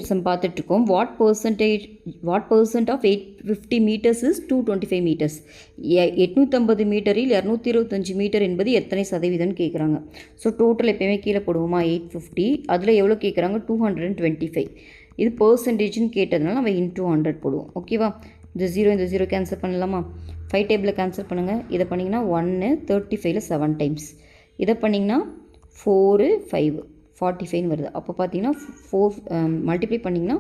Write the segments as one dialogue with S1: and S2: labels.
S1: Some பார்த்துட்ருக்கோம். What percent of 850 metres is 225 metres? 850 மீட்டரில் 225 metre என்பது எத்தனை சதவீதம்னு கேட்குறாங்க. ஸோ டோட்டல் எப்போயுமே கீழே போடுவோமா, 850, அதில் எவ்வளோ கேட்குறாங்க, 225. இது பர்சன்டேஜ்னு கேட்டதுனால நம்ம இன்டூ 100 போடுவோம். ஓகேவா? இந்த 0 கேன்சல் பண்ணலாமா? 5 டேபிளில் கேன்சல் பண்ணுங்கள். இதை பண்ணிங்கன்னா 1 35ல் 7 டைம்ஸ். இதை பண்ணிங்கன்னா 4 5 45 வருது. அப்போ பார்த்தீங்கன்னா 4 மல்டிப்ளை பண்ணிங்கன்னா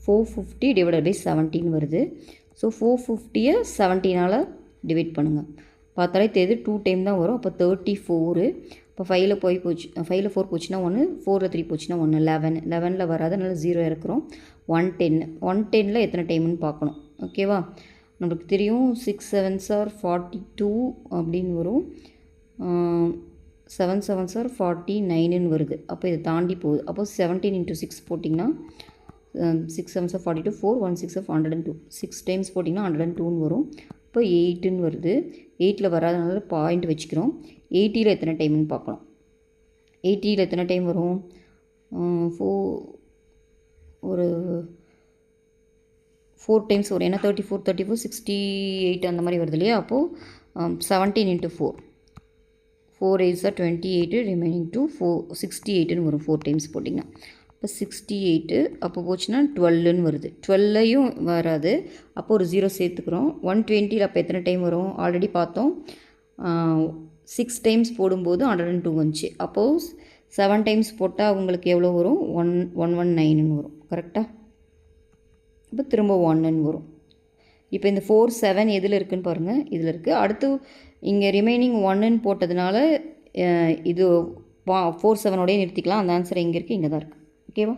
S1: 450 டிவைடட் பை 17 வருது. ஸோ 450யை 17ஆல் டிவைட் பண்ணுங்கள். பார்த்தாலே தெரியுது 2 டைம் தான் வரும். அப்போ 34. இப்போ 5ல் 4 போச்சுன்னா 1, 4ல் 3 போச்சுன்னா 1, 11ல் வராது, அதனால் 0 இறக்குறோம். 110ல் எத்தனை டைம்னு பார்க்கணும். ஓகேவா? நம்மளுக்கு தெரியும் 6 7s are 42 அப்படின்னு வரும். 7 7s are 49ன்னு வருது. அப்போ இதை தாண்டி போகுது. அப்போ 17 × 6 போட்டிங்கன்னா 6 7s are 42, 4 1 6 of 102, 6 டைம்ஸ் போட்டிங்கன்னா 102ன்னு வரும். இப்போ 8ன்னு வருது. 8ல் வராதனால பாயிண்ட் வச்சுக்கிறோம். 80ல் எத்தனை டைம்னு பார்க்கணும். 80ல் எத்தனை டைம் வரும், ஒரு 4 டைம்ஸ் வரும். ஏன்னா 34 34 68 அந்த மாதிரி வருது இல்லையா? அப்போது 17 × 4, 4 8s are 28, ரிமைனிங் 2 68ன்னு வரும். 4 டைம்ஸ் போட்டிங்கன்னா இப்போ 68. அப்போ போச்சுன்னா 12ன்னு வருது. 12லையும் வராது, அப்போ ஒரு 0 சேர்த்துக்கிறோம். 120ல் அப்போ எத்தனை டைம் வரும், ஆல்ரெடி பார்த்தோம். 6 டைம்ஸ் போடும்போது 102 வந்துச்சு. அப்போது 7 டைம்ஸ் போட்டால் உங்களுக்கு எவ்வளோ வரும், 119ன்னு வரும். கரெக்டாக? இப்போ திரும்ப 1ன்னு வரும். இப்போ இந்த 4 7 எதில் இருக்குதுன்னு பாருங்கள், இதில் இருக்குது. அடுத்து இங்கே ரிமைனிங் 1ன்னு போட்டதுனால இது 4 7ஓடய நிறுத்திக்கலாம். அந்த ஆன்சர் எங்கே இருக்குது, இங்கே தான் இருக்குது. ஓகேவா?